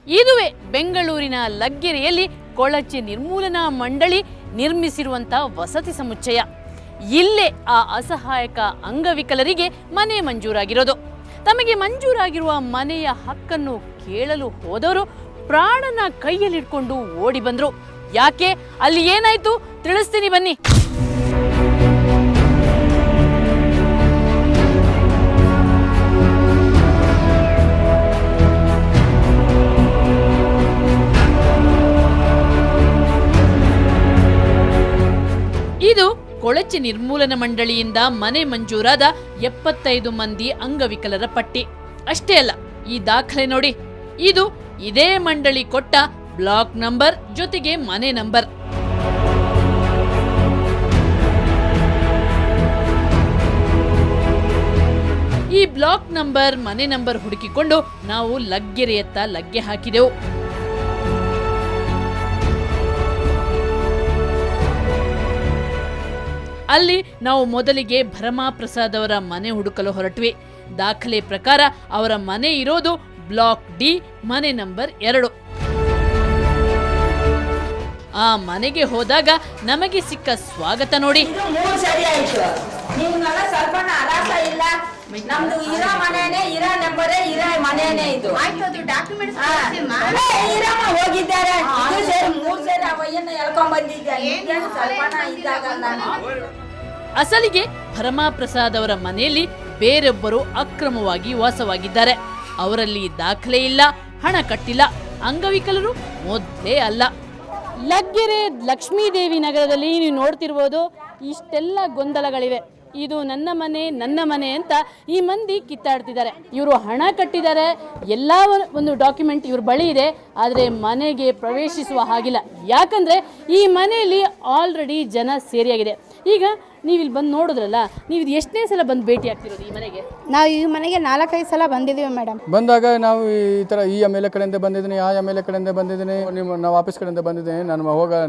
ಇದುವೇ ಬೆಂಗಳೂರಿನ ಲಗ್ಗೆರೆಯಲ್ಲಿ ಕೊಳಚೆ ನಿರ್ಮೂಲನಾ ಮಂಡಳಿ ನಿರ್ಮಿಸಿರುವಂಥ ವಸತಿ ಸಮುಚ್ಚಯ. ಇಲ್ಲೇ ಆ ಅಸಹಾಯಕ ಅಂಗವಿಕಲರಿಗೆ ಮನೆ ಮಂಜೂರಾಗಿರೋದು. ತಮಗೆ ಮಂಜೂರಾಗಿರುವ ಮನೆಯ ಹಕ್ಕನ್ನು ಕೇಳಲು ಹೋದವರು ಪ್ರಾಣನ ಕೈಯಲ್ಲಿಟ್ಕೊಂಡು ಓಡಿ ಬಂದ್ರು. ಯಾಕೆ, ಅಲ್ಲಿ ಏನಾಯ್ತು ತಿಳಿಸ್ತೀನಿ ಬನ್ನಿ. ಇದು ಕೊಳಚೆ ನಿರ್ಮೂಲನಾ ಮಂಡಳಿಯಿಂದ ಮನೆ ಮಂಜೂರಾದ 75 ಮಂದಿ ಅಂಗವಿಕಲರ ಪಟ್ಟಿ. ಅಷ್ಟೇ ಅಲ್ಲ, ಈ ದಾಖಲೆ ನೋಡಿ. ಇದು ಇದೇ ಮಂಡಳಿ ಕೊಟ್ಟ ಬ್ಲಾಕ್ ನಂಬರ್ ಜೊತೆಗೆ ಮನೆ ನಂಬರ್. ಈ ಬ್ಲಾಕ್ ನಂಬರ್, ಮನೆ ನಂಬರ್ ಹುಡುಕಿಕೊಂಡು ನಾವು ಲಗ್ಗೆರೆಯತ್ತ ಲಗ್ಗೆ ಹಾಕಿದೆವು. ಅಲ್ಲಿ ನಾವು ಮೊದಲಿಗೆ ಭರಮಾ ಪ್ರಸಾದ್ ಅವರ ಮನೆ ಹುಡುಕಲು ಹೊರಟ್ವಿ. ದಾಖಲೆ ಪ್ರಕಾರ ಅವರ ಮನೆ ಇರೋದು ಬ್ಲಾಕ್ ಡಿ, ಮನೆ ನಂಬರ್ 2. ಆ ಮನೆಗೆ ಹೋದಾಗ ನಮಗೆ ಸಿಕ್ಕ ಸ್ವಾಗತ ನೋಡಿ. ಅಸಲಿಗೆ ಭರಮಾ ಪ್ರಸಾದ್ ಅವರ ಮನೆಯಲ್ಲಿ ಬೇರೊಬ್ಬರು ಅಕ್ರಮವಾಗಿ ವಾಸವಾಗಿದ್ದಾರೆ. ಅವರಲ್ಲಿ ದಾಖಲೆ ಇಲ್ಲ, ಹಣ ಕಟ್ಟಿಲ್ಲ, ಅಂಗವಿಕಲರು ಮೊದಲೇ ಅಲ್ಲ. ಲಗ್ಗೆರೆ ಲಕ್ಷ್ಮೀದೇವಿ ನಗರದಲ್ಲಿ ನೀವು ನೋಡ್ತಿರ್ಬೋದು, ಇಷ್ಟೆಲ್ಲ ಗೊಂದಲಗಳಿವೆ. ಇದು ನನ್ನ ಮನೆ, ನನ್ನ ಮನೆ ಅಂತ ಈ ಮಂದಿ ಕಿತ್ತಾಡ್ತಿದ್ದಾರೆ. ಇವರು ಹಣ ಕಟ್ಟಿದ್ದಾರೆ, ಎಲ್ಲ ಒಂದು ಡಾಕ್ಯುಮೆಂಟ್ ಇವ್ರ ಬಳಿ ಇದೆ, ಆದರೆ ಮನೆಗೆ ಪ್ರವೇಶಿಸುವ ಹಾಗಿಲ್ಲ. ಯಾಕಂದರೆ ಈ ಮನೆಯಲ್ಲಿ ಆಲ್ರೆಡಿ ಜನ ಸೇರಿಯಾಗಿದೆ. ಈಗ ನೀವು ಇಲ್ಲಿ ಬಂದು ನೋಡಿದ್ರಲ್ಲ, ನೀವು ಇದು ಎಷ್ಟನೇ ಸಲ ಬಂದು ಭೇಟಿ ಆಗ್ತಿರೋದು ಈ ಮನೆಗೆ? ನಾವು ಈ ಮನೆಗೆ 4-5 ಸಲ ಬಂದಿದ್ದೀವಿ ಮೇಡಮ್. ಬಂದಾಗ ನಾವು ಈ ಥರ ಈ ಎಮ್ ಎಲ್ ಎ ಕಡೆಯಿಂದ ಬಂದಿದ್ದೀನಿ, ಆ ಎಮ್ ಎಲ್ ಎ ಕಡೆಯಿಂದ ಬಂದಿದ್ದೀನಿ, ನಾವು ಆಫೀಸ್ ಕಡೆಯಿಂದ ಬಂದಿದ್ದೀನಿ,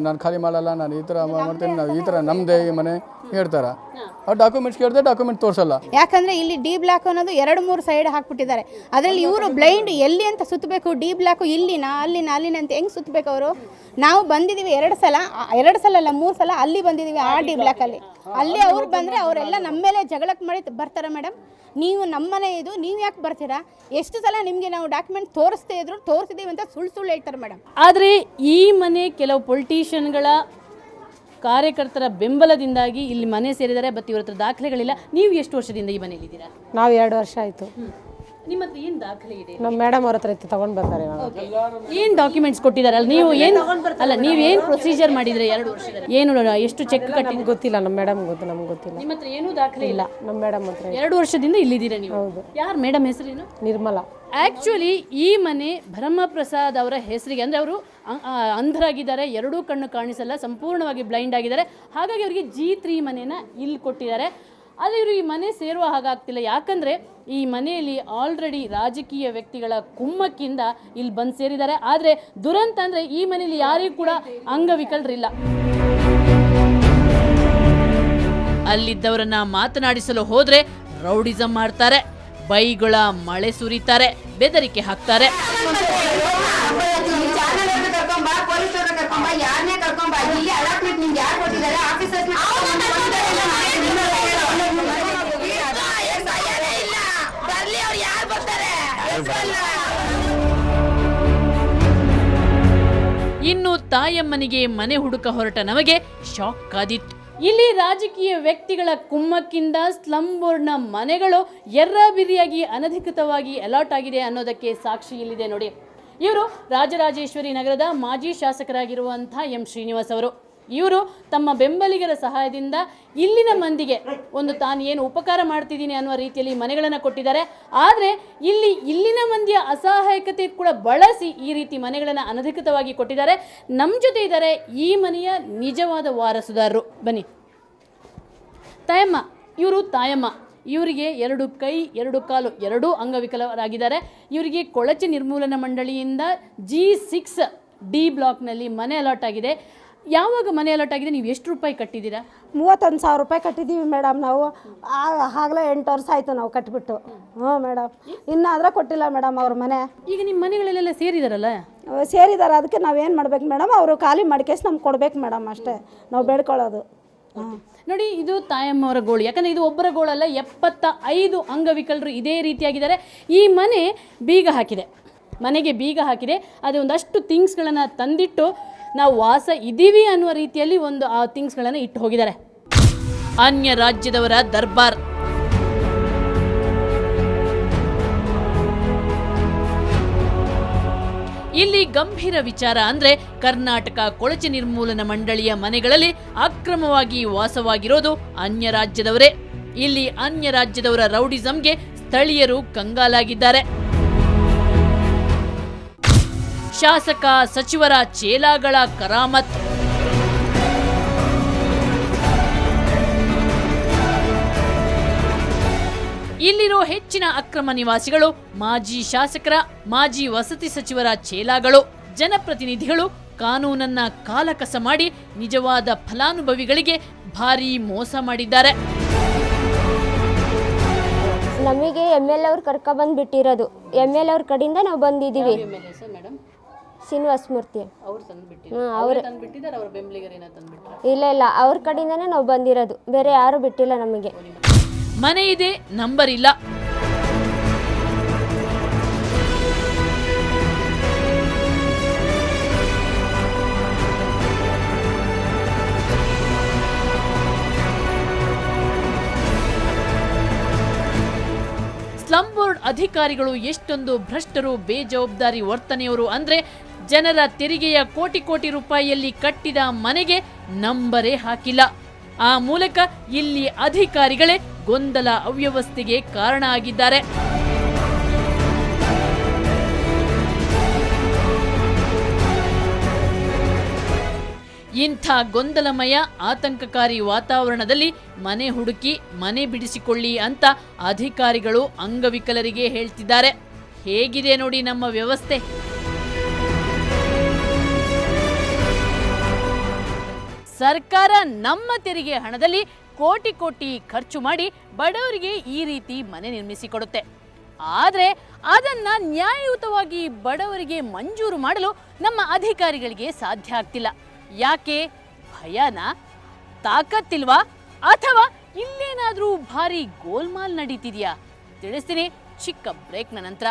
ನಾನು ಖಾಲಿ ಮಾಡಲ್ಲ, ನಾನು ಈ ಥರ ಮಾಡ್ತೀನಿ, ನಾವು ಈ ಥರ ನಮ್ಮದೇ ಈ ಮನೆ ಹೇಳ್ತಾರೆ. ಆ ಡಾಕ್ಯುಮೆಂಟ್ಸ್ ಕೇಳಿದ್ರೆ ಡಾಕ್ಯುಮೆಂಟ್ ತೋರಿಸಲ್ಲ. ಯಾಕಂದರೆ ಇಲ್ಲಿ ಡಿ ಬ್ಲಾಕ್ ಅನ್ನೋದು 2-3 ಸೈಡ್ ಹಾಕ್ಬಿಟ್ಟಿದ್ದಾರೆ. ಅದರಲ್ಲಿ ಇವರು ಬ್ಲೈಂಡ್ ಎಲ್ಲಿ ಅಂತ ಸುತ್ತಬೇಕು, ಡಿ ಬ್ಲಾಕು ಇಲ್ಲಿನ ಅಲ್ಲಿನ ಅಂತ ಹೆಂಗೆ ಸುತ್ತಬೇಕು ಅವರು? ನಾವು ಬಂದಿದ್ದೀವಿ 2 ಸಲ ಅಲ್ಲ 3 ಸಲ ಅಲ್ಲಿ ಬಂದಿದ್ದೀವಿ. ಆ ಡಿ ಬ್ಲಾಕಲ್ಲಿ ಅಲ್ಲಿ ಅವ್ರು ಬಂದರೆ ಅವರೆಲ್ಲ ನಮ್ಮ ಮೇಲೆ ಜಗಳಕ್ಕೆ ಮಾಡಿ ಬರ್ತಾರೆ. ಮೇಡಮ್, ನೀವು ನಮ್ಮ ಮನೆ ಇದು, ನೀವು ಯಾಕೆ ಬರ್ತೀರಾ? ಎಷ್ಟು ಸಲ ನಿಮಗೆ ನಾವು ಡಾಕ್ಯುಮೆಂಟ್ ತೋರಿಸಿದ್ದೀವಿ ಅಂತ ಸುಳ್ಳು ಹೇಳ್ತಾರೆ ಮೇಡಮ್. ಆದರೆ ಈ ಮನೆ ಕೆಲವು ಪೊಲಿಟಿಷಿಯನ್ಗಳ ಕಾರ್ಯಕರ್ತರ ಬೆಂಬಲದಿಂದಾಗಿ ಇಲ್ಲಿ ಮನೆ ಸೇರಿದ್ದಾರೆ. ಬಟ್ ಇವ್ರ ಹತ್ರ ದಾಖಲೆಗಳಿಲ್ಲ. ನೀವು ಎಷ್ಟು ವರ್ಷದಿಂದ ಈ ಮನೆಯಲ್ಲಿದ್ದೀರಾ? ನಾವು 2 ವರ್ಷ ಆಯಿತು. ನಿಮ್ಮ ಹತ್ರ ಏನು ದಾಖಲೆ ಇದೆ? ನಮ್ಮ ಮೇಡಮ್ ಅವ್ರ ಹತ್ರ ತಗೊಂಡು ಬಂದಾರೆ. ಏನು ಡಾಕ್ಯುಮೆಂಟ್ಸ್ ಕೊಟ್ಟಿದ್ದಾರಲ್ಲ, ನೀವು ಏನು ನೀವೇನು ಪ್ರೊಸೀಜರ್ ಮಾಡಿದ್ರೆ 2 ವರ್ಷದಲ್ಲಿ? ಏನು ಎಷ್ಟು ಚೆಕ್ ಕಟ್ಟಿ ಗೊತ್ತಿಲ್ಲ. ನಮ್ಮ ಮೇಡಮ್ ಗೊತ್ತು, ನಮ್ಗೆ ಗೊತ್ತಿಲ್ಲ. ನಿಮ್ಮ ಹತ್ರ ಏನೂ ದಾಖಲೆ ಇಲ್ಲ? ನಮ್ಮ ಮೇಡಮ್ ಹತ್ರ 2 ವರ್ಷದಿಂದ ಇಲ್ಲಿದ್ದೀರಾ ನೀವು? ಹೌದು. ಯಾರು ಮೇಡಮ್ ಹೆಸರೇನು? ನಿರ್ಮಲಾ. ಆ್ಯಕ್ಚುಲಿ ಈ ಮನೆ ಭರಮಾ ಪ್ರಸಾದ್ ಅವರ ಹೆಸರಿಗೆ, ಅಂದರೆ ಅವರು ಅಂಧರಾಗಿದ್ದಾರೆ, 2 ಕಣ್ಣು ಕಾಣಿಸಲ್ಲ, ಸಂಪೂರ್ಣವಾಗಿ ಬ್ಲೈಂಡ್ ಆಗಿದ್ದಾರೆ. ಹಾಗಾಗಿ ಅವರಿಗೆ G3 ಮನೆಯನ್ನು ಇಲ್ಲಿ ಕೊಟ್ಟಿದ್ದಾರೆ. ಆದರೆ ಇವರು ಈ ಮನೆ ಸೇರುವ ಹಾಗಾಗ್ತಿಲ್ಲ. ಯಾಕಂದರೆ ಈ ಮನೆಯಲ್ಲಿ ಆಲ್ರೆಡಿ ರಾಜಕೀಯ ವ್ಯಕ್ತಿಗಳ ಕುಮ್ಮಕ್ಕಿಂದ ಇಲ್ಲಿ ಬಂದು ಸೇರಿದ್ದಾರೆ. ಆದರೆ ದುರಂತ ಅಂದರೆ ಈ ಮನೆಯಲ್ಲಿ ಯಾರಿಗೂ ಕೂಡ ಅಂಗವಿಕಲರಿಲ್ಲ. ಅಲ್ಲಿದ್ದವರನ್ನ ಮಾತನಾಡಿಸಲು ಹೋದ್ರೆ ರೌಡಿಸಂ ಮಾಡ್ತಾರೆ, ಬೈಗಳ ಮಳೆ ಸುರಿತಾರೆ, ಬೆದರಿಕೆ ಹಾಕ್ತಾರೆ. ಇನ್ನು ತಾಯಮ್ಮನಿಗೆ ಮನೆ ಹುಡುಕ ಹೊರಟ ನಮಗೆ ಶಾಕ್ ಕಾದಿತ್ತು. ಇಲ್ಲಿ ರಾಜಕೀಯ ವ್ಯಕ್ತಿಗಳ ಕುಮ್ಮಕ್ಕಿಂದ ಸ್ಲಂ ಬೋರ್ಡ್ನ ಮನೆಗಳು ಎರ್ರಬಿರಿಯಾಗಿ ಅನಧಿಕೃತವಾಗಿ ಅಲಾಟ್ ಆಗಿದೆ ಅನ್ನೋದಕ್ಕೆ ಸಾಕ್ಷಿ ಇಲ್ಲಿದೆ ನೋಡಿ. ಇವರು ರಾಜರಾಜೇಶ್ವರಿ ನಗರದ ಮಾಜಿ ಶಾಸಕರಾಗಿರುವಂಥ ಎಂ ಶ್ರೀನಿವಾಸ್ ಅವರು. ಇವರು ತಮ್ಮ ಬೆಂಬಲಿಗರ ಸಹಾಯದಿಂದ ಇಲ್ಲಿನ ಮಂದಿಗೆ ಒಂದು ತಾನು ಏನು ಉಪಕಾರ ಮಾಡ್ತಿದ್ದೀನಿ ಅನ್ನುವ ರೀತಿಯಲ್ಲಿ ಮನೆಗಳನ್ನು ಕೊಟ್ಟಿದ್ದಾರೆ. ಆದರೆ ಇಲ್ಲಿನ ಮಂದಿಯ ಅಸಹಾಯಕತೆ ಕೂಡ ಬಳಸಿ ಈ ರೀತಿ ಮನೆಗಳನ್ನು ಅನಧಿಕೃತವಾಗಿ ಕೊಟ್ಟಿದ್ದಾರೆ. ನಮ್ಮ ಜೊತೆ ಇದ್ದಾರೆ ಈ ಮನೆಯ ನಿಜವಾದ ವಾರಸುದಾರರು. ಬನ್ನಿ. ತಾಯಮ್ಮ, ಇವರು ತಾಯಮ್ಮ. ಇವರಿಗೆ 2 ಕೈ 2 ಕಾಲು 2 ಅಂಗವಿಕಲರಾಗಿದ್ದಾರೆ. ಇವರಿಗೆ ಕೊಳಚೆ ನಿರ್ಮೂಲನಾ ಮಂಡಳಿಯಿಂದ G6 ಡಿ ಬ್ಲಾಕ್ನಲ್ಲಿ ಮನೆ ಅಲಾಟ್ ಆಗಿದೆ. ಯಾವಾಗ ಮನೆ ಅಲಾಟ್ ಆಗಿದೆ, ನೀವು ಎಷ್ಟು ರೂಪಾಯಿ ಕಟ್ಟಿದ್ದೀರಾ? 31,000 ರೂಪಾಯಿ ಕಟ್ಟಿದ್ದೀವಿ ಮೇಡಮ್. ನಾವು ಆಗಲೇ 8 ವರ್ಷ ಆಯಿತು ನಾವು ಕಟ್ಟಿಬಿಟ್ಟು. ಹ್ಞೂ ಮೇಡಮ್, ಇನ್ನಾದ್ರೆ ಕೊಟ್ಟಿಲ್ಲ ಮೇಡಮ್ ಅವ್ರ ಮನೆ. ಈಗ ನಿಮ್ಮ ಮನೆಗಳಲ್ಲೆಲ್ಲ ಸೇರಿದಾರಲ್ಲ? ಸೇರಿದ್ದಾರೆ. ಅದಕ್ಕೆ ನಾವೇನು ಮಾಡ್ಬೇಕು ಮೇಡಮ್, ಅವರು ಖಾಲಿ ಮಾಡ್ಕೇಸಿ ನಮ್ಗೆ ಕೊಡ್ಬೇಕು ಮೇಡಮ್, ಅಷ್ಟೇ ನಾವು ಬೇಡ್ಕೊಳ್ಳೋದು. ನೋಡಿ, ಇದು ತಾಯಮ್ಮವರ ಗೋಳು. ಯಾಕಂದರೆ ಇದು ಒಬ್ಬರ ಗೋಳಲ್ಲ, 75 ಅಂಗವಿಕಲರು ಇದೇ ರೀತಿಯಾಗಿದ್ದಾರೆ. ಈ ಮನೆ ಬೀಗ ಹಾಕಿದೆ, ಮನೆಗೆ ಬೀಗ ಹಾಕಿದೆ. ಅದೇ ಒಂದಷ್ಟು ಥಿಂಗ್ಸ್ಗಳನ್ನು ತಂದಿಟ್ಟು ನಾವು ವಾಸ ಇದ್ದೀವಿ ಅನ್ನುವ ರೀತಿಯಲ್ಲಿ ಒಂದು ಆ ಥಿಂಗ್ಸ್ಗಳನ್ನು ಇಟ್ಟು ಹೋಗಿದ್ದಾರೆ. ಅನ್ಯ ರಾಜ್ಯದವರ ದರ್ಬಾರ್. ಇಲ್ಲಿ ಗಂಭೀರ ವಿಚಾರ ಅಂದ್ರೆ ಕರ್ನಾಟಕ ಕೊಳಚೆ ನಿರ್ಮೂಲನಾ ಮಂಡಳಿಯ ಮನೆಗಳಲ್ಲಿ ಅಕ್ರಮವಾಗಿ ವಾಸವಾಗಿರೋದು ಅನ್ಯ ರಾಜ್ಯದವರೇ. ಇಲ್ಲಿ ಅನ್ಯ ರಾಜ್ಯದವರ ರೌಡಿಸಂಗೆ ಸ್ಥಳೀಯರು ಕಂಗಾಲಾಗಿದ್ದಾರೆ. ಶಾಸಕ ಸಚಿವರ ಚೇಲಾಗಳ ಕರಾಮತ್. ಇಲ್ಲಿರೋ ಹೆಚ್ಚಿನ ಅಕ್ರಮ ನಿವಾಸಿಗಳು ಮಾಜಿ ಶಾಸಕರ, ಮಾಜಿ ವಸತಿ ಸಚಿವರ ಚೇಲಾಗಳು. ಜನಪ್ರತಿನಿಧಿಗಳು ಕಾನೂನನ್ನ ಕಾಲಕಸ ಮಾಡಿ ನಿಜವಾದ ಫಲಾನುಭವಿಗಳಿಗೆ ಭಾರೀ ಮೋಸ ಮಾಡಿದ್ದಾರೆ. ನಮಗೆ MLA ಅವ್ರು ಕರ್ಕೊಬಂದು ಬಿಟ್ಟಿರೋದು. MLA ಅವ್ರ ಕಡೆಯಿಂದ ನಾವು ಬಂದಿದ್ದೀವಿ. ಶ್ರೀನಿವಾಸ ಮೂರ್ತಿ ಇಲ್ಲ ಅವ್ರ ಕಡೆಯಿಂದನೇ ನಾವು ಬಂದಿರೋದು, ಬೇರೆ ಯಾರು ಬಿಟ್ಟಿಲ್ಲ ನಮಗೆ. ಮನೆ ಇದೆ, ನಂಬರ್ ಇಲ್ಲ. ಸ್ಲಂ ಬೋರ್ಡ್ ಅಧಿಕಾರಿಗಳು ಎಷ್ಟೊಂದು ಭ್ರಷ್ಟರು, ಬೇಜವಾಬ್ದಾರಿ ವರ್ತನೆಯವರು ಅಂದ್ರೆ ಜನರ ತೆರಿಗೆಯ ಕೋಟಿ ಕೋಟಿ ರೂಪಾಯಿಯಲ್ಲಿ ಕಟ್ಟಿದ ಮನೆಗೆ ನಂಬರೇ ಹಾಕಿಲ್ಲ. ಆ ಮೂಲಕ ಇಲ್ಲಿ ಅಧಿಕಾರಿಗಳೇ ಗೊಂದಲ, ಅವ್ಯವಸ್ಥೆಗೆ ಕಾರಣ ಆಗಿದ್ದಾರೆ. ಇಂಥ ಗೊಂದಲಮಯ, ಆತಂಕಕಾರಿ ವಾತಾವರಣದಲ್ಲಿ ಮನೆ ಹುಡುಕಿ ಮನೆ ಬಿಡಿಸಿಕೊಳ್ಳಿ ಅಂತ ಅಧಿಕಾರಿಗಳು ಅಂಗವಿಕಲರಿಗೆ ಹೇಳ್ತಿದ್ದಾರೆ. ಹೇಗಿದೆ ನೋಡಿ ನಮ್ಮ ವ್ಯವಸ್ಥೆ. ಸರ್ಕಾರ ನಮ್ಮ ತೆರಿಗೆ ಹಣದಲ್ಲಿ ಕೋಟಿ ಕೋಟಿ ಖರ್ಚು ಮಾಡಿ ಬಡವರಿಗೆ ಈ ರೀತಿ ಮನೆ ನಿರ್ಮಿಸಿಕೊಡುತ್ತೆ. ಆದರೆ ಅದನ್ನ ನ್ಯಾಯಯುತವಾಗಿ ಬಡವರಿಗೆ ಮಂಜೂರು ಮಾಡಲು ನಮ್ಮ ಅಧಿಕಾರಿಗಳಿಗೆ ಸಾಧ್ಯ ಆಗ್ತಿಲ್ಲ. ಯಾಕೆ? ಭಯನಾ? ತಾಕತ್ತಿಲ್ವಾ? ಅಥವಾ ಇಲ್ಲೇನಾದ್ರೂ ಭಾರಿ ಗೋಲ್ಮಾಲ್ ನಡೀತಿದ್ಯಾ? ತಿಳಿಸ್ತೀನಿ ಚಿಕ್ಕ ಬ್ರೇಕ್ನ ನಂತರ.